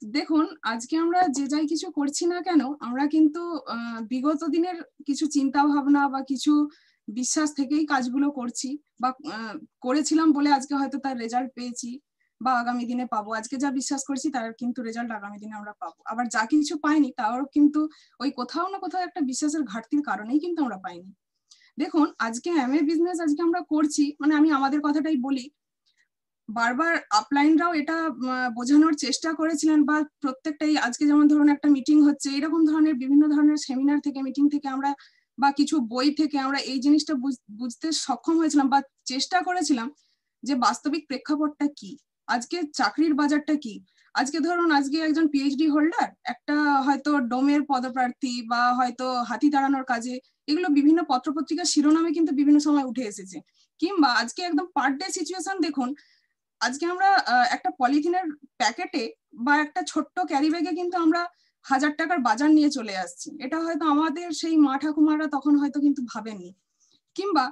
দেখুন, আজকে আমরা যে যাই কিছু করছি না কেন, আমরা কিন্তু বিগত দিনের কিছু চিন্তা ভাবনা বা কিছু বিশ্বাস থেকেই কাজগুলো করছি বা করেছিলাম বলে আজকে হয়তো তার রেজাল্ট পেয়েছি বা আগামী দিনে পাবো। আজকে যা বিশ্বাস করছি তার কিন্তু রেজাল্ট আগামী দিনে আমরা পাবো। আবার যা কিছু পাইনি তাও কিন্তু ওই কোথাও না কোথাও একটা বিশ্বাসের ঘাটতির কারণেই কিন্তু আমরা পাইনি। দেখুন, আজকে এমএ বিজনেস আজকে আমরা করছি, মানে আমি আমাদের কথাটাই বলি। বারবার আপলাইনরাও এটা বোঝানোর চেষ্টা করেছিলেন বা প্রত্যেকটাই, আজকে যেমন ধরুন একটা মিটিং হচ্ছে, এরকম ধরনের বিভিন্ন ধরনের সেমিনার থেকে, মিটিং থেকে আমরা বা কিছু বই থেকে আমরা এই জিনিসটা বুঝতে সক্ষম হয়েছিলাম বা চেষ্টা করেছিলাম যে বাস্তবিক প্রেক্ষাপটটা কি, আজকে চাকরির বাজারটা কি। আজকে ধরুন, আজকে একজন পিএইচডি হোল্ডার, একটা হয়তো ডোমের পদপ্রার্থী বা হয়তো হাতি তাড়ানোর কাজে, এগুলো বিভিন্ন পত্রপত্রিকার শিরোনামে কিন্তু বিভিন্ন সময় উঠে এসেছে। কিংবা আজকে একদম পার ডে সিচুয়েশন দেখুন, আজকে আমরা একটা পলিথিনের প্যাকেটে বা একটা ছোট্ট ক্যারি ব্যাগে কিন্তু আমরা 1000 টাকার বাজার নিয়ে চলে আসছি। এটা হয়তো আমাদের সেই মা ঠাকুমারা তখন হয়তো কিন্তু ভাবেননি। কিংবা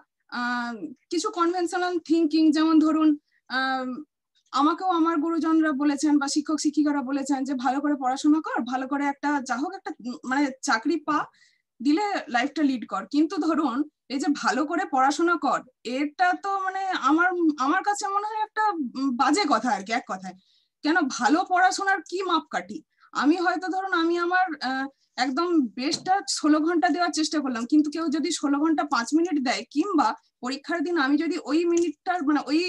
কিছু কনভেনশনাল থিঙ্কিং, যেমন ধরুন আমাকেও আমার গুরুজনরা বলেছেন বা শিক্ষক শিক্ষিকারা বলেছেন যে ভালো করে পড়াশোনা কর, ভালো করে একটা যা হোক একটা মানে চাকরি পা, দিলে লাইফটা লিড কর। কিন্তু ধরুন, এই যে ভালো করে পড়াশোনা কর, এটা তো মানে আমার আমার কাছে মনে হয় একটা বাজে কথা আর কি, এক কথায়। কেন ভালো পড়াশোনার কি মাপকাঠি? আমি হয়তো ধরুন আমি আমার একদম বেস্টটা 16 ঘন্টা দেওয়ার চেষ্টা করলাম, কিন্তু কেউ যদি 16 ঘন্টা 5 মিনিট দেয়, কিংবা পরীক্ষার দিন আমি যদি ওই মিনিটটার মানে ওই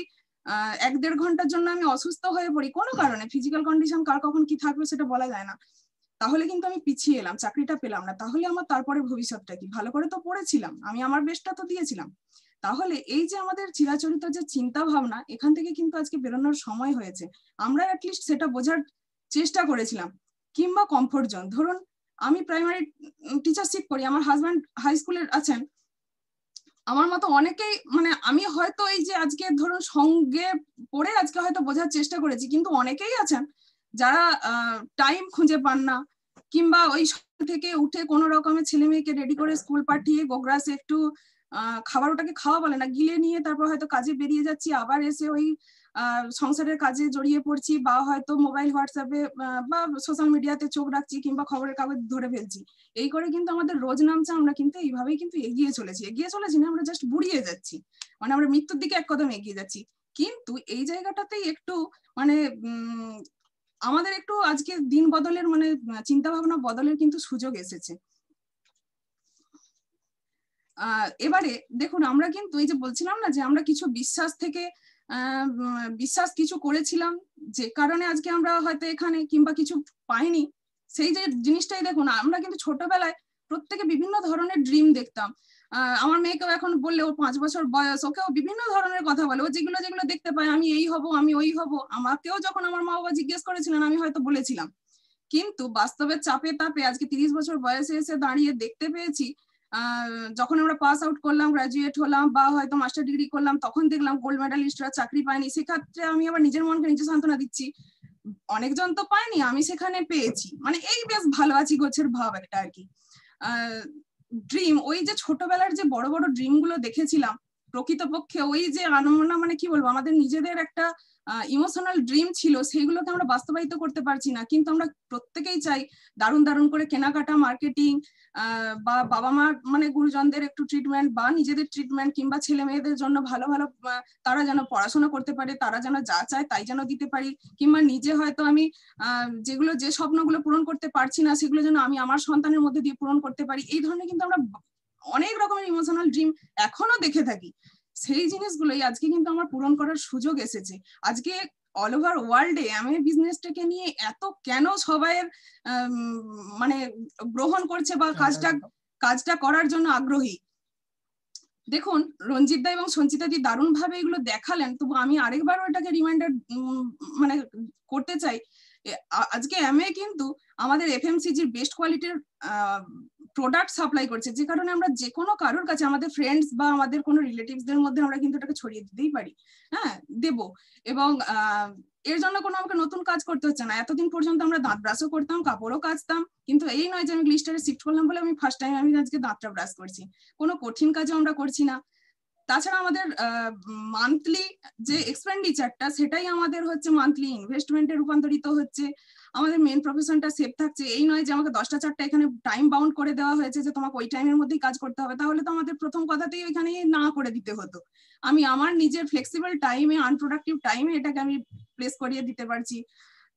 1-1.5 ঘন্টার জন্য আমি অসুস্থ হয়ে পড়ি কোনো কারণে, ফিজিক্যাল কন্ডিশন কার কখন কি থাকবে সেটা বলা যায় না, তাহলে কিন্তু আমি পিছিয়ে এলাম, চাকরিটা পেলাম না। তাহলে আমার তারপরে ভবিষ্যৎটা কি? ভালো করে তো পড়েছিলাম, আমি আমার বেস্টটা তো দিয়েছিলাম। তাহলে এই যে আমাদের চিরাচরিত যে চিন্তা ভাবনা, এখান থেকে কিন্তু আজকে বেরোনোর সময় হয়েছে। আমরা অ্যাটলিস্ট সেটা বোঝার চেষ্টা করেছিলাম। কিংবা কমফোর্ট জোন, ধরুন আমি প্রাইমারি টিচারশিপ করি, আমার হাজব্যান্ড হাই স্কুলের আছেন, আমার মতো অনেকেই, মানে আমি হয়তো এই যে আজকে ধরুন সঙ্গে পড়ে আজকে হয়তো বোঝার চেষ্টা করেছি, কিন্তু অনেকেই আছেন যারা টাইম খুঁজে পান না, কিংবা ওই সকাল থেকে উঠে কোনো রকমের ছেলে মেয়েকে রেডি করে স্কুল পাঠিয়ে গোগ্রাসে একটু খাবার, ওটাকে খাওয়া বলে না, গিলে নিয়ে তারপর হয়তো কাজে বেরিয়ে যাচ্ছি, আবার এসে ওই সংসারের কাজে জড়িয়ে পড়ছি, বা হয়তো মোবাইল হোয়াটসঅ্যাপে বা সোশ্যাল মিডিয়াতে চোখ রাখছি, কিংবা খবরের কাগজ ধরে ফেলছি। এই করে কিন্তু আমাদের রোজ নামছে, আমরা কিন্তু এইভাবেই কিন্তু এগিয়ে চলেছি না, আমরা জাস্ট বুড়িয়ে যাচ্ছি, মানে আমরা মৃত্যুর দিকে এক কদম এগিয়ে যাচ্ছি। কিন্তু এই জায়গাটাতেই একটু মানে আমাদের একটু আজকে দিন বদলের মানে চিন্তা ভাবনা বদলের কিন্তু সুযোগ এসেছে। এবারে দেখুন, আমরা কিন্তু এই যে বলছিলাম না যে আমরা কিছু বিশ্বাস থেকে বিশ্বাস কিছু করেছিলাম, যে কারণে আজকে আমরা হয়তো এখানে, কিংবা কিছু পাইনি, সেই যে জিনিসটাই দেখুন, আমরা কিন্তু ছোটবেলায় প্রত্যেকে বিভিন্ন ধরনের ড্রিম দেখতাম। আমার মেয়েকেও এখন বললে, ওর 5 বছর বয়স, ওকেও বিভিন্ন ধরনের কথা বলে, ও যেগুলো যেগুলো দেখতে পায়, আমি এই হব, আমি ওই হব। আমাকেও যখন আমার মা বাবা জিজ্ঞেস করেছিলেন, আমি হয়তো বলেছিলাম, কিন্তু বাস্তবের চাপে তাপে আজকে 30 বছর বয়সে এসে দাঁড়িয়ে দেখতে পেয়েছি, যখন আমরা পাস আউট করলাম, গ্রাজুয়েট হলাম, বা হয়তো মাস্টার ডিগ্রি করলাম, তখন দেখলাম গোল্ড মেডালিস্টরা চাকরি পায়নি। সেক্ষেত্রে আমি আবার নিজের মনকে নিজে সান্ত্বনা দিচ্ছি, অনেকজন তো পায়নি, আমি সেখানে পেয়েছি, মানে এই বেশ ভালো আছি গোছের ভাব একটা আর কি। ড্রিম, ওই যে ছোটবেলার যে বড় বড় ড্রিম গুলো দেখেছিলাম, প্রকৃতপক্ষে ওই যে আনমনা, মানে কি বলবো, আমাদের নিজেদের একটা ইমোশনাল ড্রিম ছিল, সেইগুলোকে আমরা বাস্তবায়িত করতে পারছি না। কিন্তু আমরা প্রত্যেকেই চাই দারুণ দারুণ করে কেনাকাটা, মার্কেটিং, বা বাবা মা মানে গুরুজনদের একটু ট্রিটমেন্ট, বা নিজেদের ট্রিটমেন্ট, কিংবা ছেলে মেয়েদের জন্য ভালো ভালো তারা যেন পড়াশোনা করতে পারে, তারা যেন যা চায় তাই যেন দিতে পারি, কিংবা নিজে হয়তো আমি যেগুলো, যে স্বপ্নগুলো পূরণ করতে পারছি না, সেগুলো যেন আমি আমার সন্তানের মধ্যে দিয়ে পূরণ করতে পারি। এই ধরনের কিন্তু আমরা অনেক রকমের ইমোশনাল ড্রিম এখনো দেখে থাকি। সেই জিনিসগুলোই আজকে কিন্তু আমার পূরণ করার সুযোগ এসেছে। আজকে অল ওভার ওয়ার্ল্ডে এমএ বিজনেসটাকে নিয়ে এত কেন সবাই মানে গ্রহণ করছে বা কাজটা করার জন্য আগ্রহী। দেখুন, রঞ্জিত দা এবং সঞ্চিতা দি দারুণ ভাবে এগুলো দেখালেন, তবু আমি আরেকবার ওটাকে রিমাইন্ডার মানে করতে চাই। আজকে এমএ কিন্তু আমাদের এফএমসিজির বেস্ট কোয়ালিটির প্রোডাক্ট সাপ্লাই করছে, যে কারণে আমরা যে কোনো কারোর কাছে, আমাদের ফ্রেন্ডস বা আমাদের কোনো রিলেটিভসদের মধ্যে আমরা কিন্তু এটাকে ছড়িয়ে দিতেই পারি, হ্যাঁ দেব। এবং এর জন্য কোনো আমাকে নতুন কাজ করতে হচ্ছে না। এতদিন পর্যন্ত আমরা দাঁত ব্রাশও করতাম, কাপড়ও কাচতাম, কিন্তু এই নয় যে আমি গ্লিস্টারে শিফট করলাম বলে আমি ফার্স্ট টাইম আমি আজকে দাঁতটা ব্রাশ করছি। কোনো কঠিন কাজও আমরা করছি না। তাছাড়া আমাদের মান্থলি যে এক্সপেন্ডিচারটা, সেটাই আমাদের হচ্ছে মান্থলি ইনভেস্টমেন্টে রূপান্তরিত হচ্ছে। আমাদের মেন প্রফেশনটা সেফ থাকছে। এই নয় যে আমাকে 10টা 4টা এখানে টাইম বাউন্ড করে দেওয়া হয়েছে যে তোমাকে ওই টাইমের মধ্যেই কাজ করতে হবে, তাহলে তো আমাদের প্রথম কথাতেই ওইখানে না করে দিতে হতো। আমি আমার নিজের ফ্লেক্সিবল টাইমে, আনপ্রোডাক্টিভ টাইমে এটাকে আমি প্লেস করিয়ে দিতে পারছি।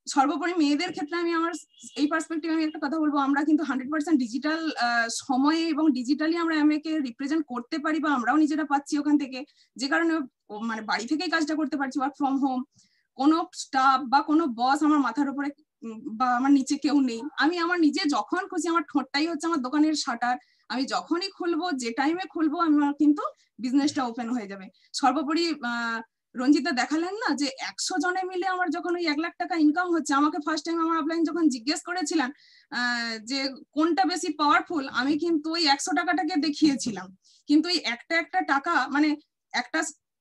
সর্বোপরি মেয়েদের ক্ষেত্রে আমি আমার এই পার্সপেক্টিভ আমি একটা কথা বলবো, আমরা কিন্তু 100% ডিজিটাল সময়ে এবং ডিজিটালি আমরা এমএকে রিপ্রেজেন্ট করতে পারি, বা আমরাও নিজেরা পাচ্ছি ওখান থেকে, যে কারণে মানে বাড়ি থেকেই কাজটা করতে পারছি, ওয়ার্ক ফ্রম হোম। কোনো স্টাফ বা কোনো বস আমার মাথার উপরে বা আমার নিচে কেউ নেই। আমি আমার নিজে যখন খুশি, আমার ঠোঁটটাই হচ্ছে আমার দোকানের শাটার, আমি যখনই খুলবো, যে টাইমে খুলবো, আমার কিন্তু বিজনেসটা ওপেন হয়ে যাবে। সর্বোপরি রঞ্জিতা দেখালেন না যে 100 জনে মিলে আমার যখন ওই 1 লাখ টাকা ইনকাম হচ্ছে, আমাকে ফার্স্ট টাইম আমার আপলাইন যখন জিজ্ঞেস করেছিলেন যে কোনটা বেশি পাওয়ারফুল, আমি কিন্তু ওই 100 টাকাটাকে দেখিয়েছিলাম। কিন্তু ওই একটা টাকা মানে একটা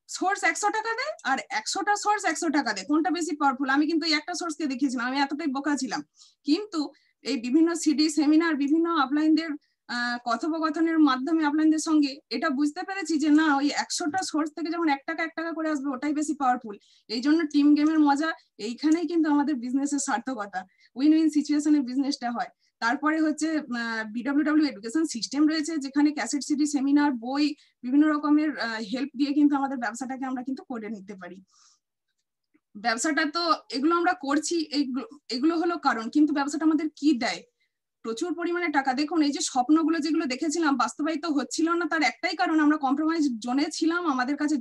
সোর্স 100 টাকা দেয় আর 100টা সোর্স 100 টাকা দেয়, কোনটা বেশি পাওয়ারফুল, আমি কিন্তু এই একটা সোর্সকে দেখিয়েছিলাম। আমি এতটাই বোকা ছিলাম। কিন্তু এই বিভিন্ন সিডি সেমিনার, বিভিন্ন আপলাইনদের কথোপকথনের মাধ্যমে আপনাদের সঙ্গে এটা বুঝতে পেরেছি যে না, ওই 100টা সোর্স থেকে যখন 1 টাকা 1 টাকা করে আসবে, ওটাই বেশি পাওয়ারফুল। এই জন্য টিম গেমের মজা এইখানেই কিন্তু আমাদের বিজনেসের সার্থকতা, উইন উইন সিচুয়েশনে বিজনেসটা হয়। তারপরে হচ্ছে বিডব্লিউডব্লিউ এডুকেশন সিস্টেম রয়েছে, যেখানে ক্যাসেট সিডি সেমিনার, বই, বিভিন্ন রকমের হেল্প দিয়ে কিন্তু আমাদের ব্যবসাটাকে আমরা কিন্তু করে নিতে পারি। ব্যবসাটা তো এগুলো আমরা করছি, এগুলো হলো কারণ, কিন্তু ব্যবসাটা আমাদের কি দেয়? প্রচুর পরিমাণে টাকা। দেখুন, এই যে স্বপ্নগুলো যেগুলো দেখেছিলাম বাস্তবায়িত হচ্ছিল না, তার একটাই কারণ, আমরা কম্প্রোমাইজ জোনে ছিলাম। আমাদের কাছে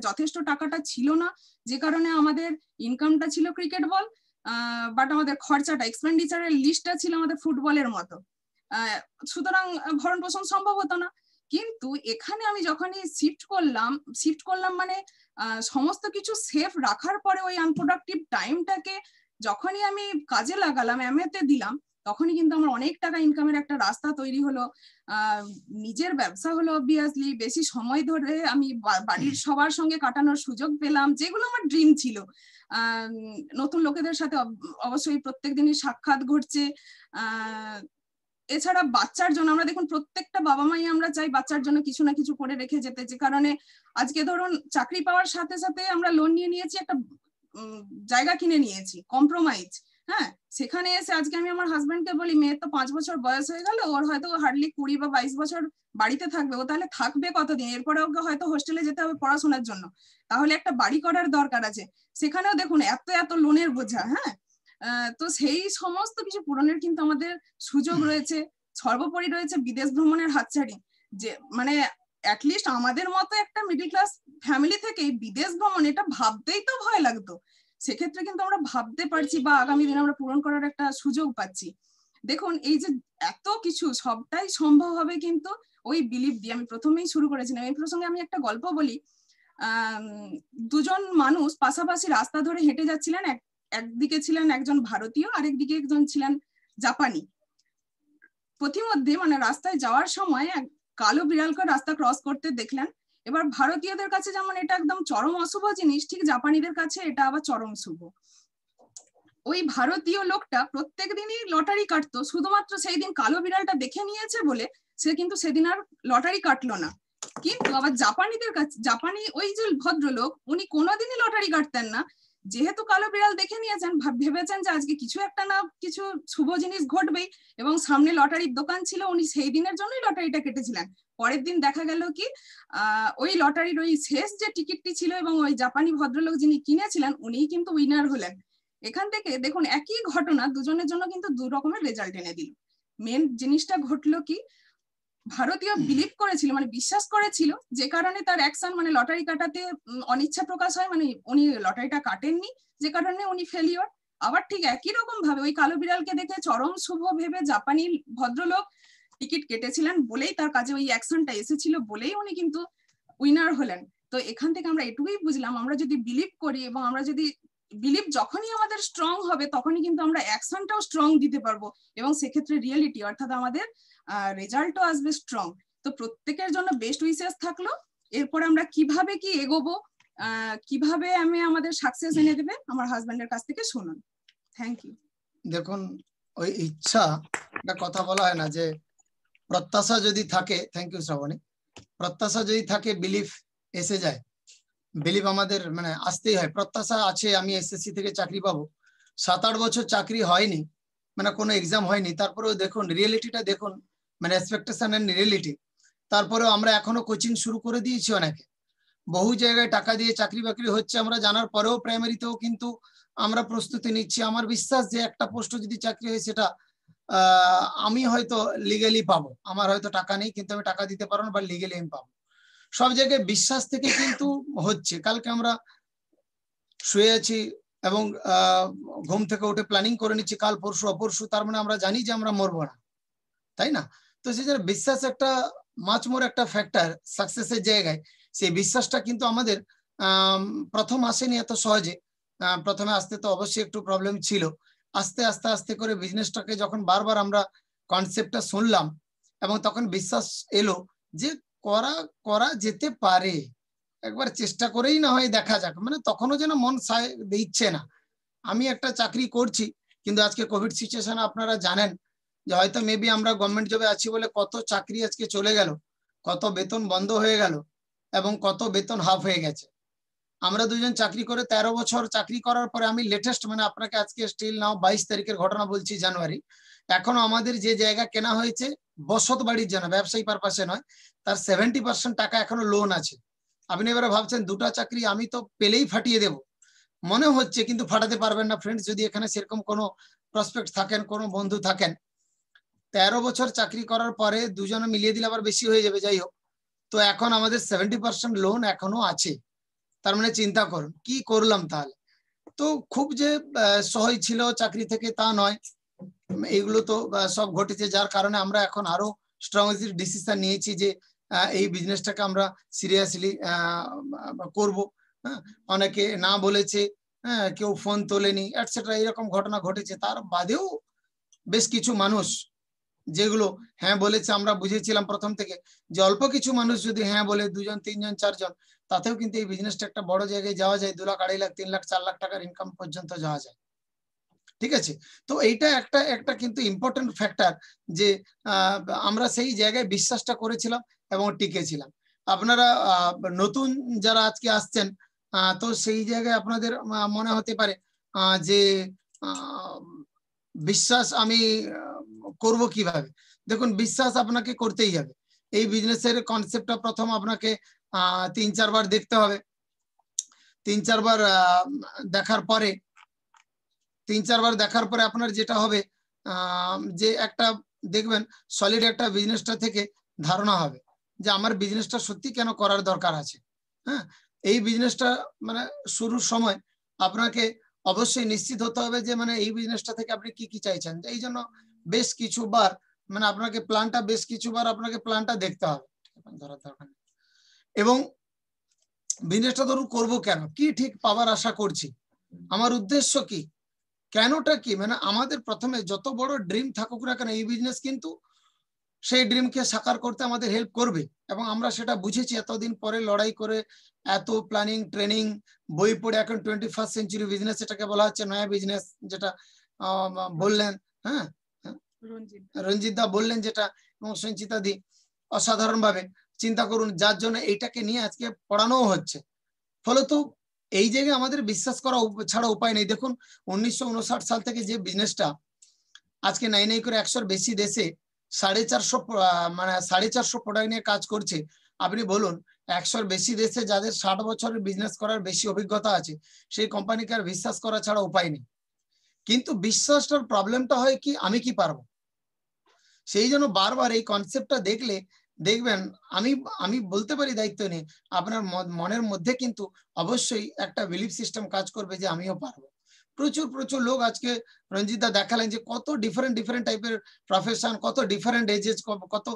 যথেষ্ট টাকাটা ছিল না, যে কারণে আমাদের ইনকামটা ছিল ক্রিকেট বল, বাট আমাদের খরচাটা, এক্সপেন্ডিচারের লিস্টটা ছিল আমাদের ফুটবলের মতো। সুতরাং ভরণ পোষণ সম্ভব হতো না। কিন্তু এখানে আমি যখনই শিফট করলাম মানে সমস্ত কিছু সেফ রাখার পরে ওই আনপ্রোডাক্টিভ টাইমটাকে যখনই আমি কাজে লাগালাম, এমএতে দিলাম, তখনই কিন্তু আমার অনেক টাকা ইনকামের একটা রাস্তা তৈরি হলো। নিজের ব্যবসা হলো অবভিয়াসলি, বেশি সময় ধরে আমি বাড়ির সবার সঙ্গে কাটানোর সুযোগ পেলাম, যেগুলো আমার ড্রিম ছিল। নতুন লোকেদের সাথে অবশ্যই প্রত্যেক দিনই সাক্ষাৎ ঘটছে। এছাড়া বাচ্চার জন্য আমরা দেখুন, প্রত্যেকটা বাবা মাই আমরা চাই বাচ্চার জন্য কিছু না কিছু করে রেখে যেতে, যে কারণে আজকে ধরুন চাকরি পাওয়ার সাথে সাথে আমরা লোন নিয়ে নিয়েছি, একটা জায়গা কিনে নিয়েছি, কম্প্রোমাইজ। হ্যাঁ, সেখানে এসে আজকে আমি আমার হাজবেন্ডকে বলি, মেয়ের তো 5 বছর বয়স হয়ে গেল, ওর হয়তো হার্ডলি 20 বা 22 বছর বাড়িতে থাকবে, ও তাহলে থাকবে কতদিন? এরপরে ওকে হয়তো হোস্টেলে যেতে হবে পড়াশোনার জন্য, তাহলে একটা বাড়ি করার দরকার আছে। সেখানেও দেখুন এত লোনের বোঝা। হ্যাঁ, তো সেই সমস্ত কিছু পূরণের কিন্তু আমাদের সুযোগ রয়েছে। সর্বোপরি রয়েছে বিদেশ ভ্রমণের হাতছানি, যে মানে অ্যাটলিস্ট আমাদের মতো একটা মিডল ক্লাস ফ্যামিলি থেকে বিদেশ ভ্রমণ, এটা ভাবতেই তো ভয় লাগতো, সেক্ষেত্রে কিন্তু আমরা ভাবতে পারছি, বা আগামী দিনে আমরা পূরণ করার একটা সুযোগ পাচ্ছি। দেখুন, এই যে এত কিছু সবটাই সম্ভব হবে কিন্তু ওই বিলিভ দিয়ে। আমি প্রথমেই শুরু করেছিলাম, এই প্রসঙ্গে আমি একটা গল্প বলি। দুজন মানুষ পাশাপাশি রাস্তা ধরে হেঁটে যাচ্ছিলেন, একদিকে ছিলেন একজন ভারতীয়, আরেকদিকে একজন ছিলেন জাপানি। প্রতিমধ্যে মানে রাস্তায় যাওয়ার সময় এক কালো বিড়ালকে রাস্তা ক্রস করতে দেখলেন। এবার ভারতীয়দের কাছে যেমন এটা একদম চরম অশুভ জিনিস, ঠিক জাপানিদের কাছে এটা আবার চরম শুভ। ওই ভারতীয় লোকটা প্রত্যেক দিনই লটারি কাটতো, শুধুমাত্র সেই দিন কালো বিড়ালটা দেখে নিয়েছে বলে সে কিন্তু সেদিন আর লটারি কাটলো না। কিন্তু আবার জাপানিদের কাছে, জাপানি ওই যে ভদ্রলোক, উনি কোনোদিনই লটারি কাটতেন না। যেহেতু কালো বিড়াল দেখে নিয়েছেন, ভেবেছেন যে আজকে কিছু একটা না কিছু শুভ জিনিস ঘটবেই, এবং সামনে লটারির দোকান ছিল, উনি সেই দিনের জন্যই লটারিটা কেটেছিলেন। পরের দিন দেখা গেল কি ওই লটারির ওই শেষ যে টিকিটটি ছিল এবং ওই জাপানি ভদ্রলোক যিনি কিনেছিলেন উনিই কিন্তু উইনার হলেন। এখান থেকে দেখুন, একই ঘটনা দুজনের জন্য কিন্তু 2 রকমের রেজাল্ট এনে দিল। মেন জিনিসটা ঘটলো কি, ভারতীয় বিলিভ করেছিল মানে বিশ্বাস করেছিল, যে কারণে তার অ্যাকশন মানে লটারি কাটাতে অনিচ্ছা প্রকাশ হয়, মানে উনি লটারিটা কাটেননি, যে কারণে উনি ফেলিওর। আবার ঠিক একই রকম ভাবে ওই কালো বিড়ালকে দেখে চরম শুভ ভেবে জাপানি ভদ্রলোক টিকিট কেটেছিলেন বলেই, তার কাছে ওই অ্যাকশনটা এসেছিল বলেই উনি কিন্তু উইনার হলেন। তো এখান থেকে আমরা এটুকুই বুঝলাম, আমরা যদি বিলিভ করি এবং আমরা যদি বিলিভ যখনই আমাদের স্ট্রং হবে, তখনই কিন্তু আমরা অ্যাকশনটাও স্ট্রং দিতে পারবো, এবং সেক্ষেত্রে রিয়েলিটি অর্থাৎ আমাদের রেজাল্টও আসবে স্ট্রং। তো প্রত্যেকের জন্য বেস্ট উইশেস থাকলো। এরপর আমরা কিভাবে কি এগোবো, কিভাবে আমি আমাদের সাকসেস এনে দেবে, আমার হাজবেন্ডের কাছ থেকে শুনুন। Thank you. দেখুন, ওই ইচ্ছা একটা কথা বলা হয় না যে প্রত্যাশা যদি থাকে, থ্যাংক ইউ শ্রাবণী, প্রত্যাশা যদি থাকে বিলিফ এসে যায়। বিলিফ আমাদের মানে আসতেই হয়। প্রত্যাশা আছে আমি এসএসসি থেকে চাকরি পাবো, 7-8 বছর চাকরি হয়নি, মানে কোনো এক্সাম হয়নি, তারপরেও দেখুন রিয়েলিটিটা দেখুন, মানে এক্সপেকটেশন এন্ড রিয়েলিটি। তারপরেও আমরা এখনো কোচিং শুরু করে দিয়েছি অনেকে, বহু জায়গায় টাকা দিয়ে চাকরি বাকরি হচ্ছে আমরা জানার পরেও প্রাইমারিতেও কিন্তু আমরা প্রস্তুতি নিচ্ছি। আমার বিশ্বাস যে একটা পোস্ট যদি চাকরি হয় সেটা আমি হয়তো লিগালি পাবো, আমার হয়তো টাকা নেই কিন্তু আমি টাকা দিতে পারবো না, বা লিগালি আমি পাবো। সব জায়গায় বিশ্বাস থেকে কিন্তু হচ্ছে। কালকে আমরা শুয়ে আছি এবং ঘুম থেকে উঠে প্ল্যানিং করে নিচ্ছি কাল পরশু অপরশু, তার মানে আমরা জানি যে আমরা মরবো না, তাই না? তো সেই জন্য বিশ্বাস একটা মাছ মোর একটা ফ্যাক্টর সাকসেসের জায়গায়। সেই বিশ্বাসটা কিন্তু আমাদের প্রথম আসেনি এত সহজে। প্রথমে আসতে তো অবশ্যই একটু প্রবলেম ছিল, আস্তে আস্তে আস্তে করে বিজনেসটাকে যখন বারবার আমরা কনসেপ্টটা শুনলাম এবং তখন বিশ্বাস এলো যে করা করা যেতে পারে, একবার চেষ্টা করেই না হয় দেখা যাক। মানে তখনও যেন মন দিচ্ছে না। আমি একটা চাকরি করছি কিন্তু আজকে কোভিড সিচুয়েশনে আপনারা জানেন যে হয়তো মেবি আমরা গভর্নমেন্ট জবে আছি বলে কত চাকরি আজকে চলে গেল, কত বেতন বন্ধ হয়ে গেল এবং কত বেতন হাফ হয়ে গেছে। আমরা দুজন চাকরি করে 13 বছর চাকরি করার পরে আমি লেটেস্ট, মানে আপনাকে আজকে স্টিল নাও 22 তারিখের ঘটনা বলছি, জানুয়ারি, এখনো আমাদের যে জায়গা কেনা হয়েছে বসত বাড়ির জন্য, ব্যবসায়ী পারপাসে নয়, তার 70% টাকা এখনো লোন আছে। আপনি এবারে ভাবছেন দুটো চাকরি আমি তো পেলেই ফাটিয়ে দেব, মনে হচ্ছে কিন্তু ফাটাতে পারবেন না ফ্রেন্ডস, যদি এখানে সেরকম কোনো প্রসপেক্ট থাকেন, কোনো বন্ধু থাকেন। 13 বছর চাকরি করার পরে দুজনে মিলিয়ে দিলে আবার বেশি হয়ে যাবে, যাই হোক। তো এখন আমাদের 70% লোন এখনো আছে। তার মানে চিন্তা করুন কি করলাম তাহলে। তো খুব যে সহজ ছিল চাকরি থেকে তা নয়, এইগুলো তো সব ঘটেছে, যার কারণে আমরা এখন আরো স্ট্রং ডিসিশন নিয়েছি যে এই বিজনেসটাকে আমরা সিরিয়াসলি করব। হ্যাঁ, অনেকে না বলেছে, হ্যাঁ, কেউ ফোন তোলেনি এটসেট্রা, এরকম ঘটনা ঘটেছে। তার বাদেও বেশ কিছু মানুষ যেগুলো হ্যাঁ বলেছে, আমরা বুঝেছিলাম প্রথম থেকে যে অল্প কিছু মানুষ যদি হ্যাঁ বলে, 2 জন 3 জন 4 জন, তাতেও কিন্তু এই বিজনেসটা একটা বড় জায়গায় যাওয়া যায়, 2 লাখ 2.5 লাখ 3 লাখ 4 লাখ টাকার ইনকাম পর্যন্ত যাওয়া যায়। ঠিক আছে, তো এইটা একটা একটা কিন্তু ইম্পর্টেন্ট ফ্যাক্টর যে আমরা সেই জায়গায় বিশ্বাসটা করেছিলাম এবং টিকেছিলাম। আপনারা নতুন যারা আজকে আসছেন, তো সেই জায়গায় আপনাদের মনে হতে পারে যে বিশ্বাস আমি করব কিভাবে। দেখুন বিশ্বাস আপনাকে করতেই হবে। এই বিজনেসের কনসেপ্টটা প্রথম আপনাকে 3-4 বার দেখতে হবে। 3-4 বার দেখার পরে 3-4 বার দেখার পরে আপনার যেটা হবে যে একটা দেখবেন সলিড একটা বিজনেসটা থেকে ধারণা হবে যে আমার বিজনেসটা সত্যি কেন করার দরকার আছে। হ্যাঁ, এই বিজনেসটা মানে শুরুর সময় আপনাকে অবশ্যই নিশ্চিত হতে হবে যে মানে এই বিজনেসটা থেকে আপনি কি কি চাইছেন। এই জন্য বেশ কিছুবার মানে আপনাকে প্ল্যানটা বেশ কিছুবার আপনাকে প্ল্যানটা দেখতে হবে এবং বিজনেসটা ধরুন করবো কেন, কি ঠিক পাওয়ার আশা করছি, আমার উদ্দেশ্য কি, কেনটা কি। মানে আমাদের প্রথমে যত বড় ড্রিম থাকুক না কেন এই বিজনেস কিন্তু সেই ড্রিমকে সাকার করতে আমাদের হেল্প করবে এবং আমরা সেটা বুঝেছি এতদিন পরে লড়াই করে, এত প্ল্যানিং ট্রেনিং বই পড়ে। এখন 21st সেঞ্চুরি বিজনেস এটাকে বলা হচ্ছে, নয়া বিজনেস যেটা বললেন, হ্যাঁ রঞ্জিত দা বললেন যেটা, এবং সঞ্চিতা দি অসাধারণ ভাবে চিন্তা করুন, যার জন্য এইটাকে নিয়ে আজকে পড়ানো হচ্ছে। ফলত এই জায়গায় আমাদের বিশ্বাস করা ছাড়া উপায় নেই। দেখুন 1959 সাল থেকে যে বিজনেসটা আজকে নাই করে 100-র বেশি দেশে 450 মানে 450 প্রোডাক্ট নিয়ে কাজ করছে। আপনি বলুন 100-র বেশি দেশে যাদের 60 বছরের বিজনেস করার বেশি অভিজ্ঞতা আছে, সেই কোম্পানিকে আর বিশ্বাস করা ছাড়া উপায় নেই। কিন্তু বিশ্বাসটার প্রবলেমটা হয় কি, আমি কি পারবো। সেই জন্য বারবার এই কনসেপ্টটা দেখলে দেখবেন আমি আমি বলতে পারি দায়িত্ব নেই, আপনার মনের মধ্যে কিন্তু অবশ্যই একটা বিলিফ সিস্টেম কাজ করবে যে আমিও পারবো। প্রচুর প্রচুর লোক আজকে রঞ্জিতদা দেখালেন যে কত ডিফারেন্ট ডিফারেন্ট টাইপের প্রফেশন, কত ডিফারেন্ট এজেস, কত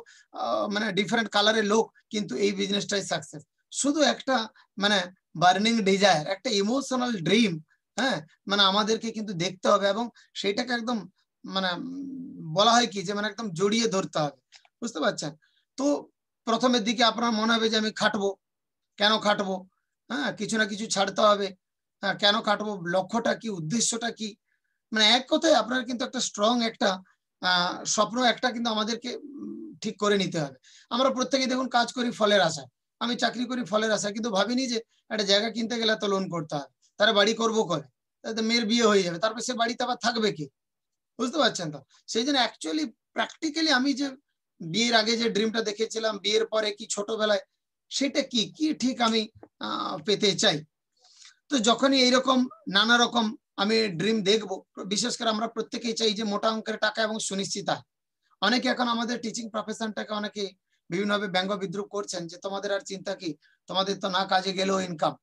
মানে ডিফারেন্ট কালারের লোক কিন্তু এই বিজনেসটাই সাকসেস। শুধু একটা মানে বার্নিং ডিজায়ার, একটা ইমোশনাল ড্রিম, হ্যাঁ, মানে আমাদেরকে কিন্তু দেখতে হবে এবং সেটাকে একদম মানে বলা হয় কি যে মানে একদম জড়িয়ে ধরতে হবে, বুঝতে পারছেন। তো প্রথমের দিকে আপনার মনে হবে যে আমি খাটবো, কেন খাটবো, হ্যাঁ, কিছু না কিছু ছাড়তে হবে, হ্যাঁ, কেন খাটবো, লক্ষ্যটা কি, উদ্দেশ্যটা কি। মানে এক কথায় আপনার কিন্তু একটা স্ট্রং একটা স্বপ্ন একটা কিন্তু আমাদেরকে ঠিক করে নিতে হবে। আমরা প্রত্যেকে দেখুন কাজ করি ফলের আশায়, আমি চাকরি করি ফলের আশায়, কিন্তু ভাবিনি যে একটা জায়গা কিনতে গেলে তো লোন করতে হবে, তারা বাড়ি করবো করে, তাতে মেয়ের বিয়ে হয়ে যাবে, তারপর সে বাড়িতে আবার থাকবে কি? বুঝতে পারছেন তো? সেই জন্য অ্যাকচুয়ালি প্র্যাকটিক্যালি আমি যে বিয়ের আগে যে ড্রিমটা দেখেছিলাম, বিয়ের পরে কি ছোটবেলায়, সেটা কি কি ঠিক আমি পেতে চাই। তো যখনই এইরকম নানা রকম আমি ড্রিম দেখবো, বিশেষ করে আমরা প্রত্যেকেই চাই যে মোটা অঙ্কের টাকা এবং সুনিশ্চিতা। অনেকে এখন আমাদের টিচিং প্রফেশনটাকে অনেকে বিভিন্নভাবে ব্যঙ্গ বিদ্রুপ করছেন যে তোমাদের আর চিন্তা কি, তোমাদের তো না কাজে গেলেও ইনকাম,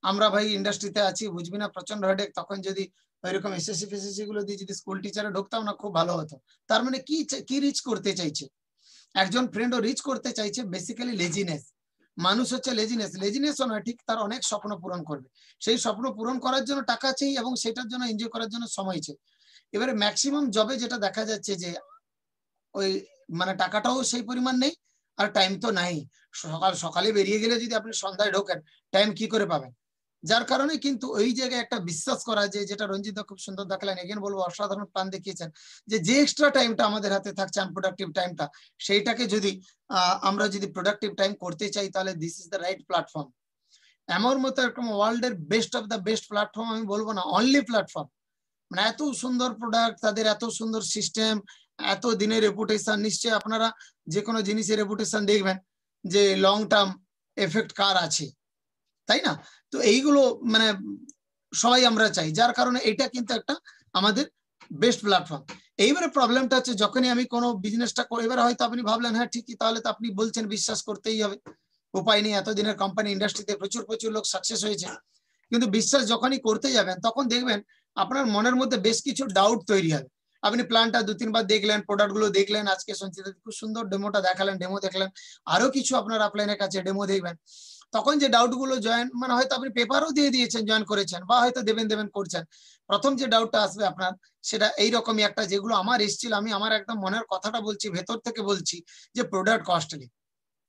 আমরা ভাই ইন্ডাস্ট্রিতে আছি, বুঝবি না, প্রচন্ড হেডেক। তখন যদি ওইরকম এসএসসি ফেসএসসি গুলো দিয়ে যদি স্কুল টিচারে ঢুকতাম না, খুব ভালো হতো। তার মানে কি কি রিচ করতে চাইছে একজন ফ্রেন্ডও রিচ করতে চাইছে বেসিক্যালি লেজিনেস। মানুষ হচ্ছে লেজিনেস, লেজিনেসও নয় ঠিক, তার অনেক স্বপ্ন পূরণ করবে, সেই স্বপ্ন পূরণ করার জন্য টাকা চাই এবং সেটার জন্য এনজয় করার জন্য সময় চাই। এবারে ম্যাক্সিমাম জবে যেটা দেখা যাচ্ছে যে ওই মানে টাকাটাও সেই পরিমাণ নেই আর টাইম তো নাই। সকালে বেরিয়ে গেলে যদি আপনি সন্ধ্যায় ঢোকেন, টাইম কি করে পাবেন? যার কারণে কিন্তু ওই জায়গায় একটা বিশ্বাস করা, যে যেটা রঞ্জিত খুব সুন্দর দেখালেন, এগেন বলবো অসাধারণ প্ল্যান দেখিয়েছেন, যে এক্সট্রা টাইমটা আমাদের হাতে থাকছে আনপ্রোডাক্টিভ টাইমটা, সেইটাকে যদি আমরা যদি প্রোডাক্টিভ টাইম করতে চাই, তাহলে this is the right platform. আমার মতো এরকম ওয়ার্ল্ডের best of the best platform আমি বলবো না, অনলি প্ল্যাটফর্ম। মানে এত সুন্দর প্রোডাক্ট, তাদের এত সুন্দর সিস্টেম, এত দিনের রেপুটেশন। নিশ্চয়ই আপনারা যে কোনো জিনিসের রেপুটেশন দেখবেন যে লং টার্ম এফেক্ট কার আছে, তাই না? তো এইগুলো মানে সবাই আমরা চাই, যার কারণে এটা কিন্তু একটা আমাদের বেস্ট প্ল্যাটফর্ম। এইবারে প্রবলেমটা হচ্ছে যখনই আমি কোনো বিজনেসটা করি, এবার হয়তো আপনি ভাবলেন হ্যাঁ ঠিকই, তাহলে তো আপনি বলছেন বিশ্বাস করতেই হবে, উপায় নেই, এতদিনের কোম্পানি ইন্ডাস্ট্রিতে প্রচুর প্রচুর লোক সাকসেস হয়েছে। কিন্তু বিশ্বাস যখনই করতে যাবেন, তখন দেখবেন আপনার মনের মধ্যে বেশ কিছু ডাউট তৈরি হবে। আপনি প্ল্যানটা 2-3 বার দেখলেন, প্রোডাক্ট গুলো দেখলেন, আজকে সঞ্চিতা খুব সুন্দর ডেমোটা দেখালেন, ডেমো দেখলেন, আরো কিছু আপনার আপলাইনের কাছে ডেমো দেখবেন। তখন যে ডাউট গুলো জয়েন মানে হয়তো আপনি পেপারও দিয়ে দিয়েছেন, জয়েন করেছেন, বা হয়তো দেবেন করছেন, প্রথম যে ডাউটটা আসবে আপনার সেটা এইরকমই একটা, যেগুলো আমার এসেছিল, আমি আমার একদম মনের কথাটা বলছি, ভেতর থেকে বলছি, যে প্রোডাক্ট কস্টলি।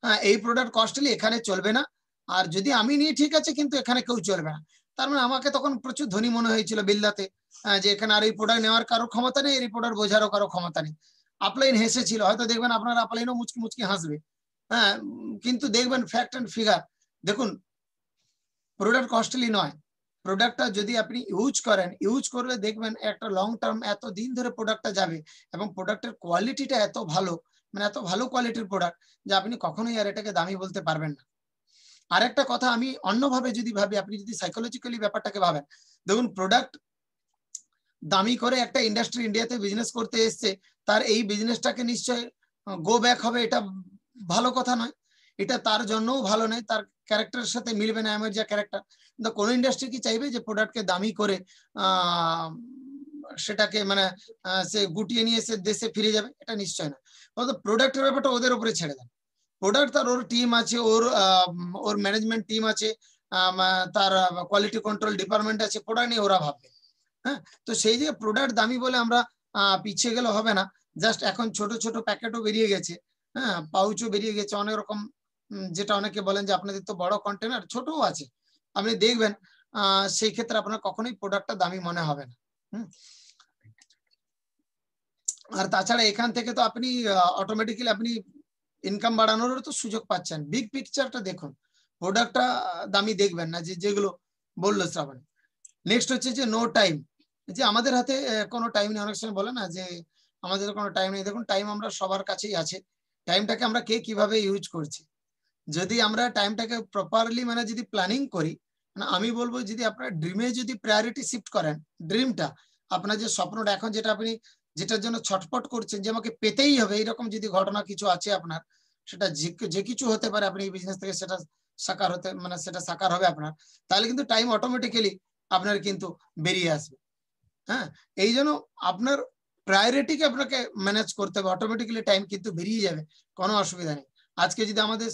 হ্যাঁ, এই প্রোডাক্ট কস্টলি, এখানে চলবে না, আর যদি আমি নিয়ে ঠিক আছে, কিন্তু এখানে কেউ চলবে না। তার মানে আমাকে তখন প্রচুর ধনী মনে হয়েছিল বিল্লাতে, যে এখানে আর এই প্রোডাক্ট নেওয়ার কারো ক্ষমতা নেই, এই প্রোডাক্ট বোঝারও কারো ক্ষমতা নেই। আপলাইন হেসেছিল, হয়তো দেখবেন আপনার আপলাইনও মুচকি মুচকি হাসবে। হ্যাঁ, কিন্তু দেখবেন ফ্যাক্ট এন্ড ফিগার, দেখুন প্রোডাক্ট কস্টলি নয়, প্রোডাক্টটা যদি আপনি ইউজ করেন, ইউজ করলে দেখবেন একটা লং টার্ম এত দিন ধরে প্রোডাক্টটা যাবে, এবং প্রোডাক্টের কোয়ালিটিটা এত ভালো, মানে এত ভালো কোয়ালিটির প্রোডাক্ট, যে আপনি কখনোই আর এটাকে দামি বলতে পারবেন না। আরেকটা কথা আমি অন্যভাবে যদি ভাবি, আপনি যদি সাইকোলজিক্যালি ব্যাপারটাকে ভাবেন, দেখুন প্রোডাক্ট দামি করে একটা ইন্ডাস্ট্রি ইন্ডিয়াতে বিজনেস করতে এসছে, তার এই বিজনেসটাকে নিশ্চয় গো ব্যাক হবে, এটা ভালো কথা নয়, এটা তার জন্যও ভালো নয়, তার ক্যারেক্টারের সাথে মিলবে না আমার যা ক্যারেক্টার। কিন্তু কোন ইন্ডাস্ট্রি কি চাইবে যে প্রোডাক্টকে দামি করে সেটাকে মানে সে গুটিয়ে নিয়ে সে দেশে ফিরে যাবে? এটা নিশ্চয় না। অর্থাৎ প্রোডাক্টের ব্যাপারটা ওদের উপরে ছেড়ে দেন। প্রোডাক্ট তার ওর টিম আছে, ওর ম্যানেজমেন্ট টিম আছে, তার কোয়ালিটি কন্ট্রোল ডিপার্টমেন্ট আছে, প্রোডাক্ট নিয়ে ওরা ভাববে। হ্যাঁ, তো সেই যে প্রোডাক্ট দামি বলে আমরা পিছিয়ে গেলে হবে না। জাস্ট এখন ছোট ছোট প্যাকেটও বেরিয়ে গেছে, হ্যাঁ, পাউচও বেরিয়ে গেছে অনেক রকম, যেটা অনেকে বলেন যে আপনাদের তো বড় কন্টেনার, ছোটও আছে, আপনি দেখবেন সেই ক্ষেত্রে আপনার কখনোই প্রোডাক্টটা দামি মনে হবে না। আর তাছাড়া এখান থেকে তো আপনি অটোমেটিক্যালি আপনি ইনকাম বাড়ানোর তো সুযোগ পাচ্ছেন। বিগ পিকচারটা দেখুন, প্রোডাক্টটা দামি দেখবেন না, যেগুলো বললো শ্রাবণ। নেক্সট হচ্ছে যে নো টাইম, যে আমাদের হাতে কোনো টাইম নেই। অনেক সময় বলে না যে আমাদের কোনো টাইম নেই, দেখুন টাইম আমরা সবার কাছেই আছে। টাইমটাকে আমরা কে কিভাবে ইউজ করছি, যদি আমরা টাইমটাকে প্রপারলি মানে যদি প্ল্যানিং করি, মানে আমি বলবো যদি আপনার ড্রিমে যদি প্রায়োরিটি শিফট করেন, ড্রিমটা আপনার যে স্বপ্নটা এখন যেটা আপনি যেটার জন্য ছটফট করছেন যে আমাকে পেতেই হবে, এইরকম যদি ঘটনা কিছু আছে আপনার, সেটা যে কিছু হতে পারে, আপনি এই বিজনেস থেকে সেটা সাকার হতে মানে সেটা সাকার হবে আপনার, তাহলে কিন্তু টাইম অটোমেটিক্যালি আপনার কিন্তু বেরিয়ে আসবে। হ্যাঁ, এই জন্য আপনার প্রায়োরিটিকে আপনাকে ম্যানেজ করতে হবে, অটোমেটিক্যালি টাইম কিন্তু বেরিয়ে যাবে, কোনো অসুবিধা নেই। আজকে যদি আমাদের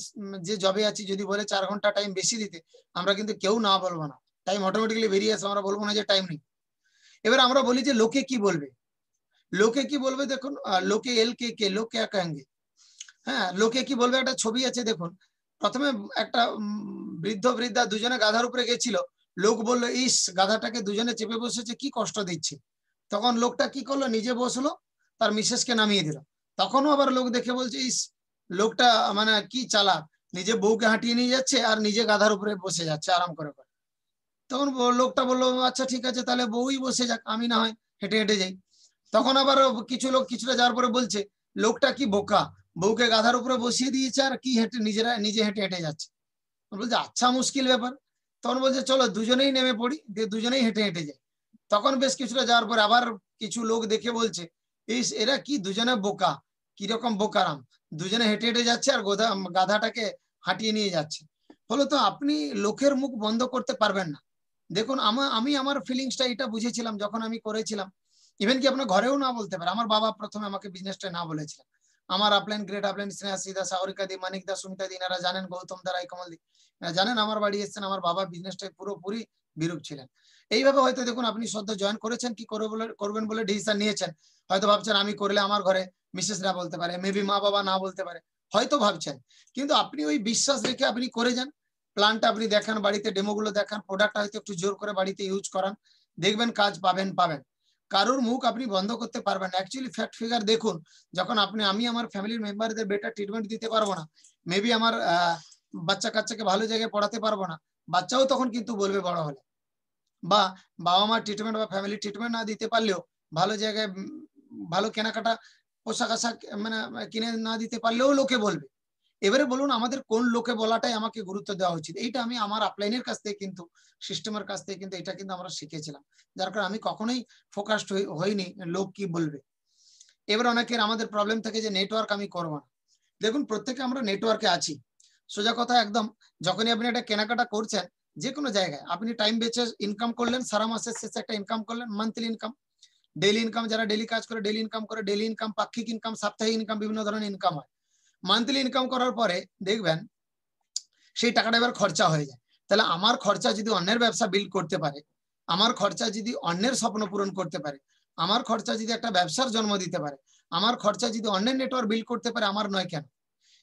যে জবে আছি যদি বলে 4 ঘন্টা টাইম বেশি দিতে, আমরা কিন্তু কেউ না বলবো না, টাইম অটোমেটিক্যালি বেরিয়ে আসবে, আমরা বলবো না যে টাইম নেই। এবার আমরা বলি যে লোকে কি বলবে, লোকে কি বলবে, দেখুন লোকে কে লোক কে কহেঙ্গে। হ্যাঁ, লোকে কি বলবে, একটা ছবি আছে দেখুন, প্রথমে একটা বৃদ্ধ বৃদ্ধা দুজনে গাধার উপরে গেছিল, লোক বললো ইস গাধাটাকে দুজনে চেপে বসেছে, কি কষ্ট দিচ্ছে। তখন লোকটা কি করলো, নিজে বসলো, তার মিসেসকে নামিয়ে দিল। তখনও আবার লোক দেখে বলছে ইস লোকটা মানে কি চালাক, নিজে বউকে হাঁটিয়ে নিয়ে যাচ্ছে আর নিজে গাধার উপরে বসে যাচ্ছে আরাম করে। তখন লোকটা বললো আচ্ছা ঠিক আছে তাহলে বউই বসে যাক, আমি না হয় হেঁটে হেঁটে যাই। তখন আবার কিছু লোক কিছুটা যাওয়ার পরে বলছে লোকটা কি বোকা, বউকে গাধার উপরে বসিয়ে দিয়েছে আর কি হেঁটে নিজে হেঁটে হেঁটে যাচ্ছে। বলছে আচ্ছা মুশকিল ব্যাপার। তখন বলছে চলো দুজনেই নেমে পড়ি, দিয়ে দুজনেই হেঁটে হেঁটে যাই। তখন বেশ কিছুটা যাওয়ার পরে আবার কিছু লোক দেখে বলছে এরা কি দুজনে বোকা, কিরকম বোকারাম, দুজনে হেঁটে হেঁটে যাচ্ছে আর গাধাটাকে হাঁটিয়ে নিয়ে যাচ্ছে। ফলত আপনি লোকের মুখ বন্ধ করতে পারবেন না। দেখুন আমি আমার ফিলিংসটা এটা বুঝেছিলাম যখন আমি করেছিলাম। ইভেন কি আপনার ঘরেও না বলতে পারে, আমার বাবা প্রথমে আমাকে বিজনেসটা না বলেছিলেন। আমার আপলাইন গ্রেট আপলাইন স্নেহাসিদা সাগরিকা দি মানিক দা সুমিতা দি এনারা জানেন, গৌতম দা রায়কমল দি জানেন আমার বাড়ি এসেছেন, আমার বাবা বিজনেসটাই পুরোপুরি বিরূপ ছিলেন। এইভাবে হয়তো দেখুন আপনি সদ্য জয়েন করেছেন, কি করবেন বলে ডিসিশন নিয়েছেন, হয়তো ভাবছেন আমি করলে আমার ঘরে মিসেসরা বলতে পারে, মেবি মা বাবা না বলতে পারে, হয়তো ভাবছেন। কিন্তু আপনি ওই বিশ্বাস রেখে আপনি করে যান, প্ল্যানটা আপনি দেখান, বাড়িতে ডেমোগুলো দেখান, প্রোডাক্ট হয়তো একটু জোর করে বাড়িতে ইউজ করান, দেখবেন কাজ পাবেন। কারোর মুখ আপনি বন্ধ করতে পারবেন না। অ্যাকচুয়ালি ফ্যাক্ট ফিগার দেখুন, যখন আমি আমার ফ্যামিলির মেম্বারদের বেটার ট্রিটমেন্ট দিতে পারবো না, মেবি আমার বাচ্চা কাচ্চাকে ভালো জায়গায় পড়াতে পারবো না, বাচ্চাও তখন কিন্তু বলবে বড় হলে, বা বাবা মার ট্রিটমেন্ট বা ফ্যামিলি ট্রিটমেন্ট না দিতে পারলেও ভালো জায়গায় ভালো কেনাকাটা পোশাক আশাক মানে কিনে না দিতে পারলেও লোকে বলবে। এবারে বলুন আমাদের কোন লোকে বলাটাই আমাকে গুরুত্ব দেওয়া উচিত? এইটা আমি আমার আপলাইনের কাছ থেকে কিন্তু সিস্টেমের কাছ থেকে কিন্তু এটা কিন্তু আমরা শিখেছিলাম, যার কারণে আমি কখনোই ফোকাসড হইনি লোক কি বলবে। এবার অনেকের আমাদের প্রবলেম থাকে যে নেটওয়ার্ক আমি করবো না। দেখুন প্রত্যেকে আমরা নেটওয়ার্কে আছি, সোজা কথা একদম। যখনই আপনি একটা কেনাকাটা করছেন যে কোনো জায়গায়, আপনি টাইম বেচে ইনকাম করলেন, সারা মাসের শেষে একটা ইনকাম করলেন, মান্থলি ইনকাম, ডেইলি ইনকাম, যারা ডেইলি কাজ করে ডেইলি ইনকাম করে, ডেইলি ইনকাম, পাক্ষিক ইনকাম, সাপ্তাহিক ইনকাম, বিভিন্ন ধরনের ইনকাম হয়। মান্থলি ইনকাম করার পরে দেখবেন সেই টাকাটা এবার খরচা হয়ে যায়। তাহলে আমার খরচা যদি অন্যের ব্যবসা বিল্ড করতে পারে, আমার খরচা যদি অন্যের স্বপ্ন পূরণ করতে পারে, আমার খরচা যদি একটা ব্যবসার জন্ম দিতে পারে, আমার খরচা যদি অন্যের নেটওয়ার্ক বিল্ড করতে পারে, আমার নয় কেন?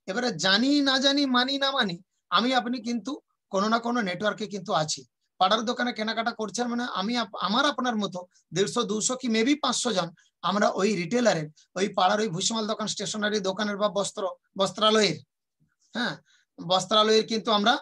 এবারে জানি না জানি, মানি না মানি, আমি আপনি কিন্তু কোনো না কোনো নেটওয়ার্কে কিন্তু আছি। পাড়ার দোকানে কেনাকাটা করছেন মানে আমি আমার আপনার মতো 150-200 কি মেবি 500 জন আমরা ওই রিটেলারের, ওই পাড়ার ওই ভুসিমাল দোকান, স্টেশনারি দোকানের বা বস্ত্রালয়ের, হ্যাঁ বস্ত্রালয়ের কিন্তু আমরা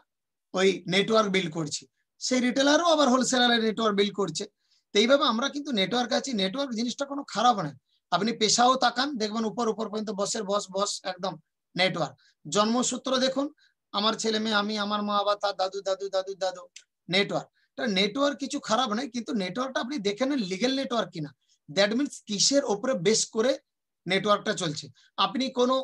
ওই নেটওয়ার্ক বিল্ড করছি। সেই রিটেলারও আবার হোলসেলারের নেটওয়ার্ক বিল্ড করছে। তো এইভাবে আমরা কিন্তু নেটওয়ার্ক আছি। নেটওয়ার্ক জিনিসটা কোনো খারাপ নয়। আপনি পেশাও তাকান, দেখবেন উপর পর্যন্ত বসের বস একদম নেটওয়ার্ক। জন্মসূত্র দেখুন, আমার ছেলে মেয়ে, আমি, আমার মা বাবা, তার দাদু দাদু দাদু দাদু, নেটওয়ার্ক। নেটওয়ার্ক কিছু খারাপ নয়, কিন্তু নেটওয়ার্কটা আপনি দেখে নেন লিগেল নেটওয়ার্ক কিনা। দ্যাট মিনস কিসের উপরে বেস করে নেটওয়ার্কটা চলছে। আপনি কোনো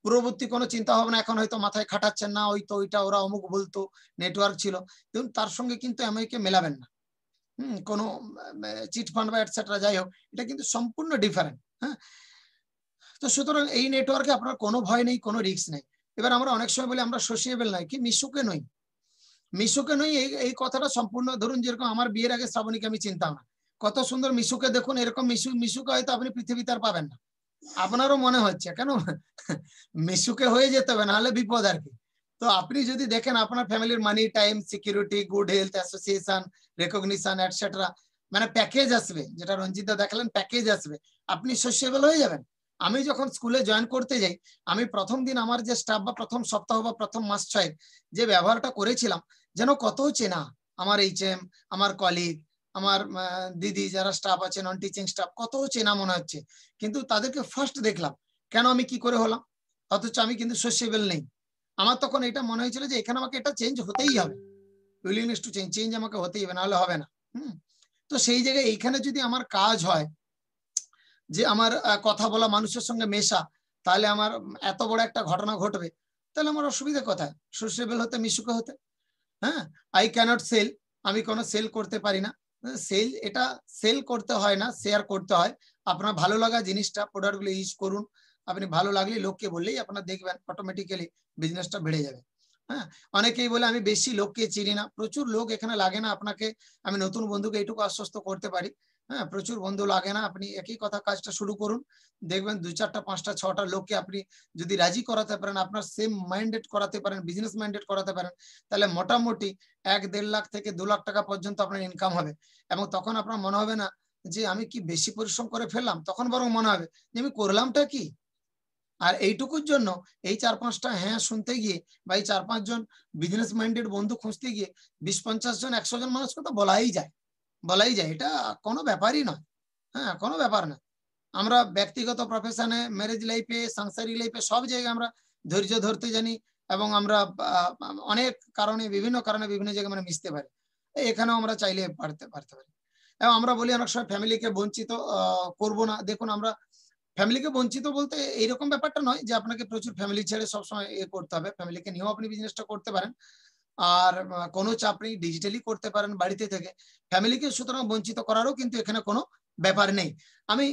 পূর্ববর্তী কোনো চিন্তা ভাবনা এখন হয়তো মাথায় খাটাচ্ছেন না, ওই তো ওইটা ওরা অমুক বলতো নেটওয়ার্ক ছিল, দেখুন তার সঙ্গে কিন্তু এমআইকে মেলাবেন না। কোনো চিট ফান্ড বা এটসেট্রা, যাই হোক, এটা কিন্তু সম্পূর্ণ ডিফারেন্ট। হ্যাঁ, তো সুতরাং এই নেটওয়ার্কে আপনার কোনো ভয় নেই, কোনো রিস্ক নেই। এবার আমরা অনেক সময় বলি আমরা সোশিয়েবল নয়, কি মিশুকে নই, মিশুকে নই, এই কথাটা সম্পূর্ণ, ধরুন যেরকম আমার বিয়ের আগে শ্রাবণীকে আমি চিনতাম না, কত সুন্দর মিশুকে দেখুন, এরকম মিশুকে হয়তো আপনি পৃথিবীতে আর পাবেন না। আপনারও মনে হচ্ছে কেন মিশুকে হয়ে যেতে হবে, নাহলে বিপদ আর কি। তো আপনি যদি দেখেন আপনার ফ্যামিলির money, time, security, good health, association, recognition, etcetera, মানে প্যাকেজ আসবে, যেটা রঞ্জিতা দেখালেন প্যাকেজ আসবে, আপনি সোশিয়েবল হয়ে যাবেন। আমি যখন স্কুলে জয়েন করতে যাই, আমি প্রথম দিন আমার যে স্টাফ বা প্রথম সপ্তাহ বা প্রথম মাস 6 যে ব্যবহারটা করেছিলাম, যেন কত চেনা, আমার এইচএম, আমার কলিগ, আমার দিদি যারা স্টাফ আছে, নন টিচিং স্টাফ, কত চেনা মনে হচ্ছে। কিন্তু তাদেরকে ফার্স্ট দেখলাম, কেন আমি কি করে হলাম, অথচ আমি কিন্তু সোশিয়েবল নেই। আমার তখন এটা মনে হয়েছিল যে এখানে আমাকে এটা চেঞ্জ হতেই হবে, উইলিংনেস টু চেঞ্জ আমাকে হতেই হবে, নাহলে হবে না। তো সেই জায়গায় এইখানে যদি আমার কাজ হয় যে আমার কথা বলা, মানুষের সঙ্গে মেশা, তাহলে আমার এত বড় একটা ঘটনা ঘটবে, তাহলে আমার অসুবিধা কোথায় সোশিয়েবল হতে, মিশুকে হতে? হ্যাঁ, আই ক্যানট সেল, আমি কোনো সেল করতে পারি না। সেল, এটা সেল করতে হয় না, শেয়ার করতে হয়। আপনার ভালো লাগা জিনিসটা, প্রোডাক্টগুলো ইউজ করুন, আপনি ভালো লাগলে লোককে বললেই আপনার দেখবেন অটোমেটিক্যালি বিজনেসটা বেড়ে যাবে। হ্যাঁ, অনেকেই বলে আমি বেশি লোককে চিনি না, প্রচুর লোক এখানে লাগে না আপনাকে। আমি নতুন বন্ধুকে এইটুকু আশ্বস্ত করতে পারি, হ্যাঁ প্রচুর বন্ধু লাগে না, আপনি একই কথা কাজটা শুরু করুন, দেখবেন 2-4টা 5টা 6টা লোককে আপনি যদি রাজি করাতে পারেন, আপনার সেম মাইন্ডেড করাতে পারেন, বিজনেস মাইন্ডেড করাতে পারেন, তাহলে মোটামুটি 1-1.5 লাখ থেকে 2 লাখ টাকা পর্যন্ত আপনার ইনকাম হবে। এবং তখন আপনার মনে হবে না যে আমি কি বেশি পরিশ্রম করে ফেললাম, তখন বরং মনে হবে যে আমি করলামটা কি, আর এইটুকুর জন্য এই 4-5টা হ্যাঁ শুনতে গিয়ে বা এই 4-5 জন বিজনেস মাইন্ডেড বন্ধু খুঁজতে গিয়ে 20-50 জন 100 জন মানুষকে তো বলাই যায়, এটা কোনো ব্যাপারই নয়। হ্যাঁ, কোনো ব্যাপার না। আমরা ব্যক্তিগত প্রফেশনে, ম্যারেজ লাইফে, সাংসারিক লাইফে সব জায়গায় আমরা ধৈর্য ধরতে জানি এবং আমরা অনেক কারণে, বিভিন্ন কারণে বিভিন্ন জায়গায় আমরা মিশতে পারি। এখানেও আমরা চাইলে পারতে পারি। এবং আমরা বলি অনেক সময় ফ্যামিলিকে বঞ্চিত করব না। দেখুন, আমরা ফ্যামিলিকে বঞ্চিত বলতে এইরকম ব্যাপারটা নয় যে আপনাকে প্রচুর ফ্যামিলি ছেড়ে সবসময় করতে হবে। ফ্যামিলিকে নিয়েও আপনি বিজনেসটা করতে পারেন, আর কোনো চাপ নেই, ডিজিটালি করতে পারেন বাড়িতে থেকে। ফ্যামিলিকে সুতরাং বঞ্চিত করারও কিন্তু এখানে কোনো ব্যাপার নেই। আমি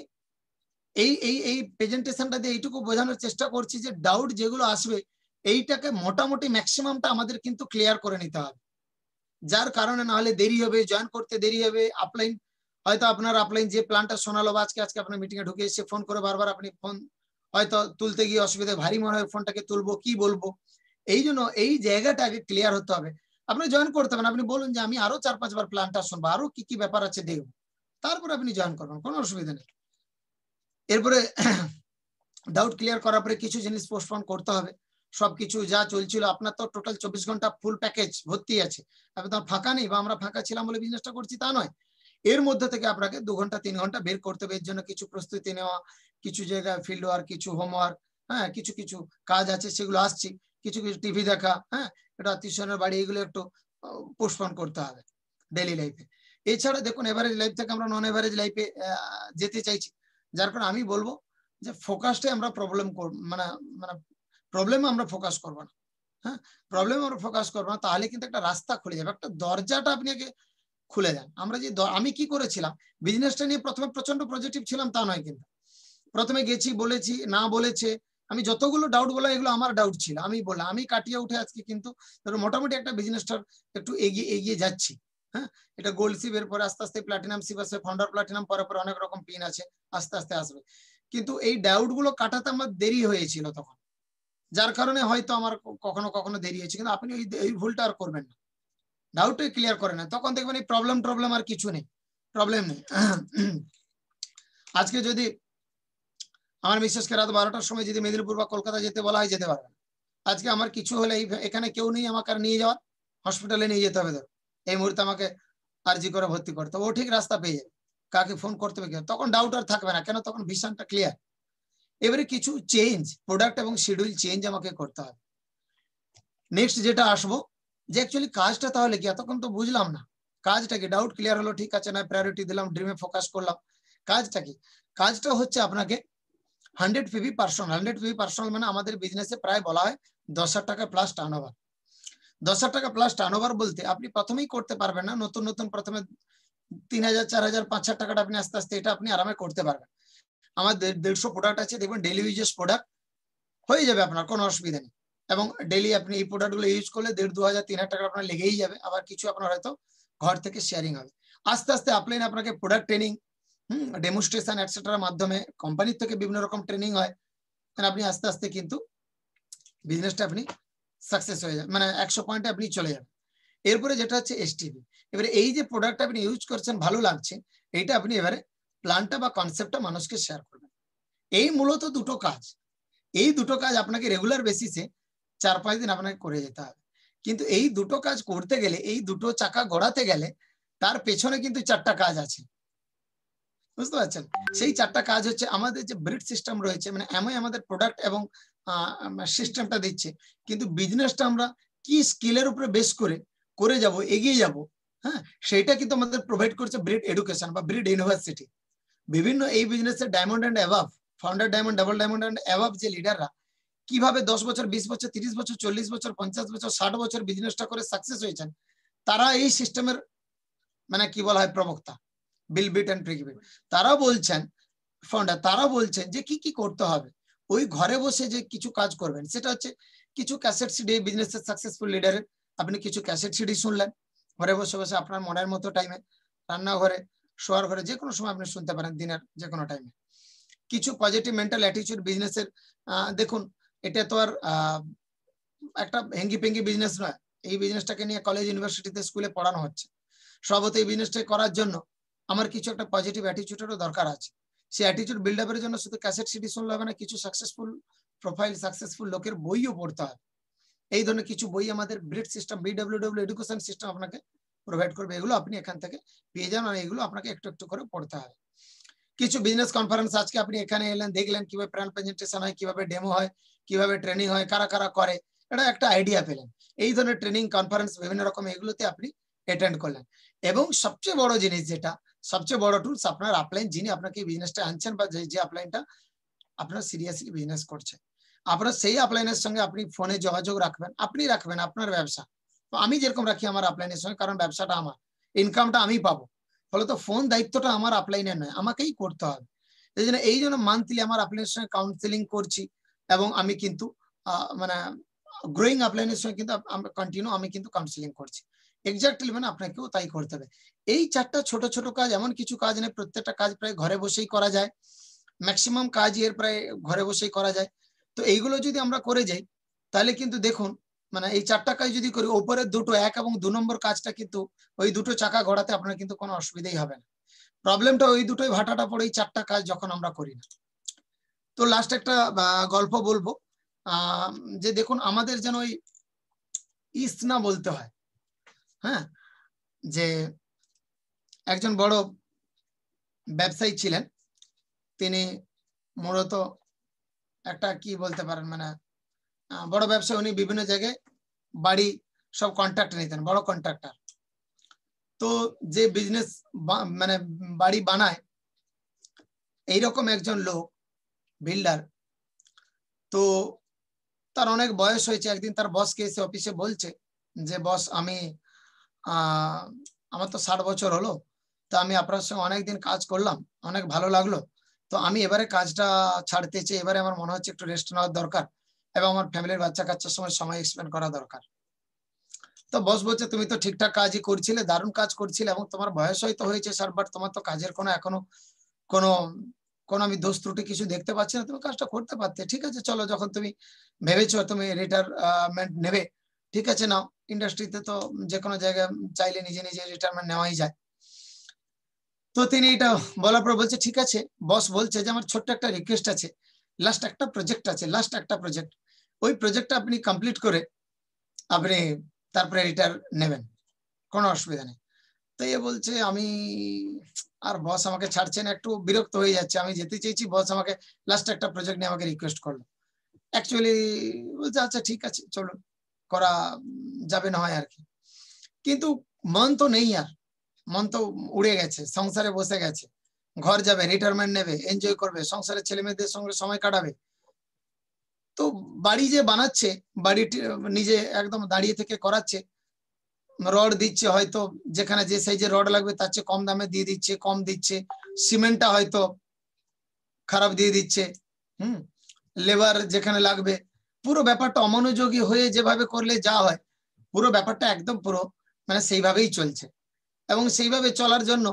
এই প্রেজেন্টেশনটা দিয়ে এইটুকু বোঝানোর চেষ্টা করছি যে ডাউট যেগুলো আসবে এইটাকে মোটামুটি ম্যাক্সিমামটা আমাদের কিন্তু ক্লিয়ার করে নিতে হবে, যার কারণে না হলে দেরি হবে, জয়েন করতে দেরি হবে। আপলাইন হয়তো আপনার আপলাইন যে প্ল্যানটা শোনালো বা আজকে আপনার মিটিং এ ঢুকে এসে ফোন করে বারবার আপনি ফোন হয়তো তুলতে গিয়ে অসুবিধা, ভারী মনে হয় ফোনটাকে তুলবো কি বলবো। এই জন্য এই জায়গাটা আগে ক্লিয়ার হতে হবে। আপনি জয়েন করতে পারেন, আপনি বলুন যে আমি আরো 4-5 বার প্ল্যানটা শুনবো, আরো কি কি ব্যাপার আছে দেখবো, তারপরে আপনি জয়েন করবেন, কোনো অসুবিধা নেই। এরপরে ডাউট ক্লিয়ার করার পরে কিছু জিনিস পোস্টপোন করতে হবে। সবকিছু যা চলছিল, আপনার তো টোটাল 24 ঘন্টা ফুল প্যাকেজ ভর্তি আছে, আপনি তো ফাঁকা নেই বা আমরা ফাঁকা ছিলাম বলে বিজনেসটা করছি তা নয়। এর মধ্যে থেকে আপনাকে 2 ঘন্টা 3 ঘন্টা বের করতে হবে। এর জন্য কিছু প্রস্তুতি নেওয়া, কিছু জায়গায় ফিল্ড ওয়ার্ক, কিছু হোমওয়ার্ক, হ্যাঁ, কিছু কিছু কাজ আছে সেগুলো আসছে, কিছু কিছু টিভি দেখা, হ্যাঁ, এটা আত্মীয়স্বজনের বাড়ি, এগুলো একটু পোস্টপোন করতে হবে ডেইলি লাইফে। এছাড়া দেখুন, এভারেজ লাইফ থেকে আমরা নন এভারেজ লাইফে যেতে চাইছি, যার কারণে আমি বলবো যে ফোকাসটাই আমরা মানে প্রবলেমে আমরা ফোকাস করবো না। হ্যাঁ, প্রবলেমে আমরা ফোকাস করবো না, তাহলে কিন্তু একটা রাস্তা খুলে যাবে, একটা দরজাটা আপনি আগে খুলে দেন। আমরা যে আমি কি করেছিলাম, বিজনেসটা নিয়ে প্রথমে প্রচন্ড পজিটিভ ছিলাম তা নয়, কিন্তু প্রথমে গেছি, বলেছি, না বলেছে, আমি যতগুলো ডাউট বললাম এগুলো আমার ডাউট ছিল, আমি বললাম, আমি কাটিয়ে উঠে আজকে কিন্তু মোটামুটি একটা বিজনেসটার একটু এগিয়ে যাচ্ছি। হ্যাঁ, এটা গোল্ড সিপ, এর পরে আস্তে আস্তে প্লাটিনাম সিপ আসবে, ফাউন্ডার প্লাটিনাম, পরে পরে অনেক রকম পিন আছে, আস্তে আস্তে আসবে। কিন্তু এই ডাউট গুলো কাটাতে আমার দেরি হয়েছিল তখন, যার কারণে হয়তো আমার কখনো কখনো দেরি হয়েছে। কিন্তু আপনি এই ভুলটা আর করবেন না, ডাউট ক্লিয়ার করে না, তখন দেখবেন এই প্রবলেম আর কিছু নেই, প্রবলেম নেই। আজকে যদি আমার মিসেসকে রাত 12টার সময় যদি মেদিনীপুর বা কলকাতা যেতে বলা হয়, যেতে পারবেন। আজকে আমার কিছু হলে এখানে কেউ নেই আমাকে আর নিয়ে যাওয়ার, হসপিটালে নিয়ে যেতে হবে, ধরো এই মুহূর্তে আমাকে আরজি করে ভর্তি করতে হবে, ও ঠিক রাস্তা পেয়ে যাবে, কাকে ফোন করতে হবে, তখন ডাউট আর থাকবে না, কেন তখন ভিশনটা ক্লিয়ার। এবারে কিছু চেঞ্জ, প্রোডাক্ট এবং শিডিউল চেঞ্জ আমাকে করতে হবে। নেক্সট যেটা আসবো, যে অ্যাকচুয়ালি কাজটা তাহলে কি, এতক্ষণ তো বুঝলাম না কাজটা কি, ডাউট ক্লিয়ার হলো, ঠিক আছে, না প্রায়োরিটি দিলাম, ড্রিমে ফোকাস করলাম, কাজটা কি? কাজটা হচ্ছে আপনাকে 100 পিভি পার্সোনাল। 100 পিভি পার্সোনাল মানে আমাদের বিজনেসে প্রায় বলা হয় 10,000 টাকা প্লাস টার্নওভার। 10,000 টাকা প্লাস টার্নওভার বলতে আপনি প্রথমেই করতে পারবেন না, নতুন নতুন প্রথমে 3,000, 4,000, 5,000 টাকাটা আপনি আস্তে আস্তে এটা আপনি আরামে করতে পারবেন। আমাদের 150 প্রোডাক্ট আছে, দেখবেন ডেইলি ইউজেস প্রোডাক্ট হয়ে যাবে আপনার, কোনো অসুবিধা নেই। এবং ডেইলি আপনি এই প্রোডাক্টগুলো ইউজ করলে 1,500, 2,000, 3,000 টাকা আপনার লেগেই যাবে। আবার কিছু আপনার হয়তো ঘর থেকে শেয়ারিং হবে। আস্তে আস্তে আপলাইন আপনাকে প্রোডাক্ট ট্রেনিং, ডেমনস্ট্রেশন এটসেট্রার মাধ্যমে কোম্পানির থেকে বিভিন্ন রকম ট্রেনিং হয়, আপনি আস্তে আস্তে কিন্তু বিজনেসটা আপনি সাকসেস হয়ে যাবে, মানে 100 পয়েন্টে আপনি চলে যাবেন। এরপরে যেটা হচ্ছে এসটিভি। এবারে এই যে প্রোডাক্ট আপনি ইউজ করছেন, ভালো লাগছে, এইটা আপনি এবারে প্ল্যানটা বা কনসেপ্টটা মানুষকে শেয়ার করবেন। এই মূলত দুটো কাজ, এই দুটো কাজ আপনাকে রেগুলার বেসিসে 4-5 দিন আপনাকে করে যেতে হবে। কিন্তু এই দুটো কাজ করতে গেলে, এই দুটো চাকা গড়াতে গেলে তার পেছনে কিন্তু 4টা কাজ আছে, বুঝতে পারছেন? সেই 4টা কাজ হচ্ছে আমাদের যে ব্রিড সিস্টেম রয়েছে, মানে এমন আমাদের প্রোডাক্ট এবং সিস্টেমটা দিচ্ছে, কিন্তু বিজনেসটা আমরা কি স্কিলের উপরে বেস করে যাব, এগিয়ে যাব, হ্যাঁ, সেটা কিন্তু আমাদের প্রোভাইড করছে ব্রিড এডুকেশন বা ব্রিড ইউনিভার্সিটি। বিভিন্ন এই বিজনেসের diamond and above, founder diamond, double diamond and above যে লিডাররা কিভাবে 10 বছর, 20 বছর, 30 বছর, 40 বছর, 50 বছর, 60 বছর বিজনেসটা করে সাকসেস হয়েছেন, তারা এই সিস্টেমের মানে কি বলা হয় প্রবক্তা, বিল বিট এন্ড প্রিকিবিট। তারা বলছেন, ফাউন্ডার তারা বলছেন যে কি কি করতে হবে, ওই ঘরে বসে যে কিছু কাজ করবেন, সেটা হচ্ছে কিছু ক্যাসেট সিডি, বিজনেসের সাকসেসফুল লিডারের আপনি কিছু ক্যাসেট সিডি শুনলেন, ঘরে বসে বসে আপনার মনের মতো টাইমে, রান্নাঘরে, শোয়ার ঘরে, যে কোনো সময় আপনি শুনতে পারেন, দিনের যে কোনো টাইমে। কিছু পজিটিভ মেন্টাল অ্যাটিটিউড বিজনেসের, দেখুন এটা তো আর একটা হেঙ্গি পেঙ্গি বিজনেস নয়, এই বিজনেসটাকে নিয়ে কলেজ, ইউনিভার্সিটিতে, স্কুলে পড়ানো হচ্ছে। সবত এই বিজনেসটা করার জন্য আমার কিছু একটা পজিটিভ অ্যাটিটিউডেরও দরকার আছে। সেই অ্যাটিটিউড বিল্ড আপের জন্য শুধু ক্যাসেট সিডি শুনলে হবে না, কিছু সাকসেসফুল প্রোফাইল সাকসেসফুল লোকের বইও পড়তে হবে। এই ধরনের কিছু বই আমাদের breed system, BWW education system আপনাকে প্রোভাইড করবে। এগুলো আপনি এখান থেকে পেয়ে যান, আর এগুলো আপনাকে একটু একটু করে পড়তে হবে। কিছু বিজনেস কনফারেন্স, আজকে আপনি এখানে এলেন, দেখলেন কিভাবে প্ল্যান প্রেজেন্টেশন হয়, কিভাবে ডেমো হয়, কিভাবে ট্রেনিং হয়, কারা কারা করে, এটা একটা আইডিয়া পেলেন। এই ধরনের ট্রেনিং কনফারেন্স বিভিন্ন রকম এগুলোতে আপনি অ্যাটেন্ড করলেন। এবং সবচেয়ে বড় জিনিস যেটা, সবচেয়ে বড় টুলস, আপনার আপলাইন যিনি আপনাকে বিজনেসটা আনছেন বা যে আপলাইনটা আপনার সিরিয়াসলি বিজনেস করছে, আপনার সেই আপলাইনের সঙ্গে আপনি ফোনে যোগাযোগ রাখবেন, আপনি রাখবেন আপনার ব্যবসা। তো আমি যেরকম রাখি আমার আপলাইনের সঙ্গে, কারণ ব্যবসাটা আমার, ইনকামটা আমি পাবো, ফলে তো ফোন দায়িত্বটা আমার আপলাইনের নয়, আমাকেই করতে হবে। এই জন্য মান্থলি আমার আপলাইনের সঙ্গে কাউন্সিলিং করছি, এবং আমি কিন্তু মানে গ্রোয়িং আপলাইনের সঙ্গে কিন্তু কন্টিনিউ আমি কিন্তু কাউন্সিলিং করছি। এক্স্যাক্টলি মানে আপনাকেও তাই করতে হবে। এই চারটা ছোট ছোট কাজ, এমন কিছু কাজ নেই, প্রত্যেকটা কাজ প্রায় ঘরে বসেই করা যায়, ম্যাক্সিমাম কাজ এর প্রায় ঘরে বসেই করা যায়। তো এইগুলো যদি আমরা করে যাই, তাহলে কিন্তু দেখুন, মানে এই চারটা কাজ যদি করি, উপরের দুটো 1 এবং 2 নম্বর কাজটা কিন্তু ওই দুটো চাকা ঘোরাতে আপনার কিন্তু কোনো অসুবিধাই হবে না। প্রবলেমটা ওই দুটোই ভাটাটা পড়ে এই চারটা কাজ যখন আমরা করি না। তো লাস্ট একটা গল্প বলবো, যে দেখুন আমাদের যেন ওই ইস্ট না বলতে হয়। হ্যাঁ, যে একজন বড় ব্যবসায়ী ছিলেন, তিনি মূলত একটা কি বলতে পারেন, মানে বড় ব্যবসায়ী, উনি বিভিন্ন জায়গায় বাড়ি সব কন্ট্রাক্ট নিতেন, বড় কন্ট্রাক্টর। তো যে বিজনেস মানে বাড়ি বানায় এইরকম একজন লোক, বিল্ডার, তো তার অনেক বয়স হয়েছে। একদিন তার বসকে এসে অফিসে বলছে যে বস, আমি আমার তো 60 বছর হলো, তো আমি আপনার সঙ্গে অনেকদিন কাজ করলাম, অনেক ভালো লাগলো, তো আমি এবারে কাজটা ছাড়তে চাই, এবারে আমার মনে হচ্ছে একটু রেস্ট নেওয়ার দরকার, এবং আমার ফ্যামিলির বাচ্চা কাচ্চার সময় সময় স্পেন্ড করা দরকার। তো বস বলছে, তুমি তো ঠিকঠাক কাজই করছিলে, দারুণ কাজ করছিলে, এবং তোমার বয়স হয়তো হয়েছে 60, বাট তোমার তো কাজের কোনো এখনো কোনো কোনো আমি দোষ ত্রুটি কিছু দেখতে পাচ্ছি না, তুমি কাজটা করতে পারতে। ঠিক আছে, চলো, যখন তুমি ভেবেছো তুমি রিটায়ারমেন্ট নেবে, ঠিক আছে, নাও। ইন্ডাস্ট্রিতে তো যে কোনো জায়গায় চাইলে নিজে নিজে রিটায়ারমেন্ট নেওয়াই যায়। তো তিনি এটা বলার পর বলছে, ঠিক আছে। বস বলছে যে আমার ছোট্ট একটা রিকোয়েস্ট আছে, লাস্ট একটা প্রজেক্ট, ওই প্রজেক্টটা আপনি কমপ্লিট করে আপনি তারপরে রিটায়ার নেবেন, কোনো অসুবিধা নেই। তো এ বলছে, আমি আর বস আমাকে ছাড়ছেন, একটু বিরক্ত হয়ে যাচ্ছে, আমি যেতে চেয়েছি, বস আমাকে লাস্ট একটা প্রজেক্ট নিয়ে আমাকে রিকোয়েস্ট করলো। অ্যাকচুয়ালি বলছে, আচ্ছা ঠিক আছে, চলুন, করা যাবে না হয় আর কি। কিন্তু মন তো নেই, আর মন তো উড়ে গেছে, সংসারে বসে গেছে, ঘর যাবে, রিটায়ারমেন্ট নেবে, এনজয় করবে, সংসারে ছেলে মেয়েদের সঙ্গে সময় কাটাবে। তো বাড়ি যে বানাচ্ছে, বাড়িটি নিজে একদম দাঁড়িয়ে থেকে করাচ্ছে, রড দিচ্ছে, হয়তো যেখানে যে সাইজের রড লাগবে তার চেয়ে কম দামে দিয়ে দিচ্ছে, কম দিচ্ছে, সিমেন্টটা হয়তো খারাপ দিয়ে দিচ্ছে, লেবার যেখানে লাগবে, পুরো ব্যাপারটা অমনোযোগী হয়ে যেভাবে করলে যা হয়, পুরো ব্যাপারটা একদম পুরো মানে সেইভাবেই চলছে। এবং সেইভাবে চলার জন্য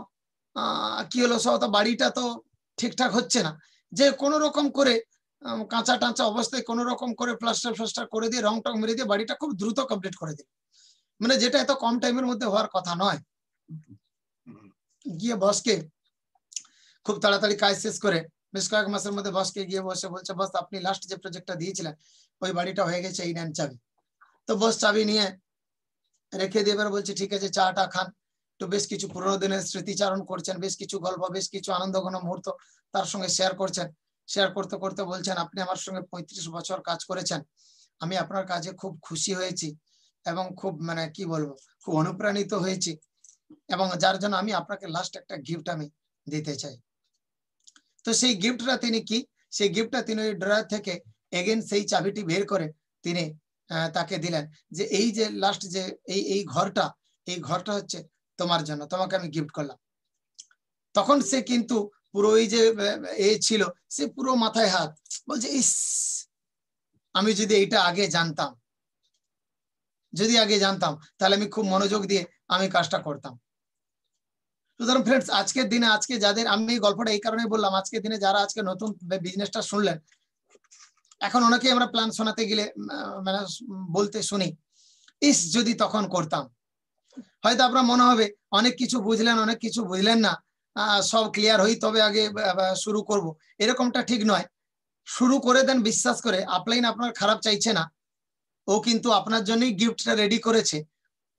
কি হলো, সব বাড়িটা তো ঠিকঠাক হচ্ছে না, যে কোনো রকম করে কাঁচা টাঁচা অবস্থায় কোনো রকম করে প্লাস্টার করে দিয়ে, রং টং মেরে দিয়ে বাড়িটা খুব দ্রুত কমপ্লিট করে দিল, মানে যেটা এত কম টাইমের মধ্যে হওয়ার কথা নয়। গিয়ে বসকে খুব তাড়াতাড়ি কাজ শেষ করে বেশ কয়েক মাসের মধ্যে বসকে গিয়ে বসে বলছে, বস আপনি লাস্ট যে প্রজেক্টটা দিয়েছিলেন ওই বাড়িটা হয়ে গেছে, এই নেন চাবি। তো বস চাবি নিয়ে রেখে দিয়ে এবার বলছে, ঠিক আছে, চাটা খান, তো বেশ কিছু পুরোনো দিনের স্মৃতিচারণ করছেন, বেশ কিছু গল্প, বেশ কিছু আনন্দঘন মুহূর্ত তার সঙ্গে শেয়ার করছেন। শেয়ার করতে করতে বলছেন, আপনি আমার সঙ্গে 35 বছর কাজ করেছেন, আমি আপনার কাজে খুব খুশি হয়েছি, এবং খুব মানে কি বলবো, খুব অনুপ্রাণিত হয়েছি, এবং যার জন্য আমি আপনাকে লাস্ট একটা গিফট আমি দিতে চাই। তো সেই গিফটটা তিনি কি, সেই গিফটটা তিনি ওই ড্রয়ার থেকে এগেন সেই চাবিটি বের করে তিনি তাকে দিলেন, যে এই যে লাস্ট যে এই ঘরটা হচ্ছে তোমার জন্য, তোমাকে আমি গিফট করলাম। তখন সে কিন্তু পুরো ওই যে ছিল, সে পুরো মাথায় হাত, বলছে, ইস, আমি যদি এইটা আগে জানতাম, তাহলে আমি খুব মনোযোগ দিয়ে আমি কাজটা করতাম। সুতরাং ফ্রেন্ডস, আজকের দিনে, আজকে যাদের আমি এই গল্পটা এই কারণে বললাম, আজকের দিনে যারা আজকে নতুন বিজনেসটা শুনলেন, এখন অনেকেই আমরা প্ল্যান শোনাতে গেলে মানে বলতে শুনি, ইস যদি তখন করতাম। হয়তো আপনার মনে হবে অনেক কিছু বুঝলেন, অনেক কিছু বুঝলেন না, সব ক্লিয়ার হই তবে আগে শুরু করব, এরকমটা ঠিক নয়। শুরু করে দেন বিশ্বাস করে, আপলাইন আপনার খারাপ চাইছে না, ও কিন্তু আপনার জন্যই গিফটটা রেডি করেছে।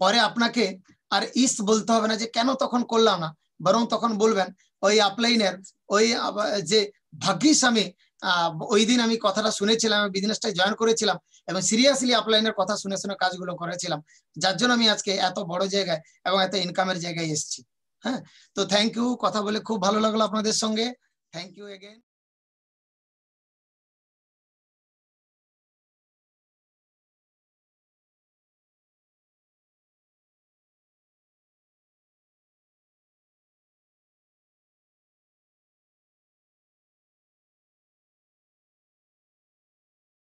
পরে আপনাকে আর ইস বলতে হবে না যে কেন তখন করলাম না, বরং তখন বলবেন ওই আপলাইনের ওই যে ভাগ্যিস আমি ওই দিন আমি কথাটা শুনেছিলাম, বিজনেসটা জয়েন করেছিলাম এবং সিরিয়াসলি আপলাইনের কথা শুনে শুনে কাজগুলো করেছিলাম, যার জন্য আমি আজকে এত বড় জায়গায় এবং এত ইনকামের জায়গায় এসেছি। হ্যাঁ, তো থ্যাংক ইউ, কথা বলে খুব ভালো লাগলো আপনাদের সঙ্গে, থ্যাংক ইউ এগেইন।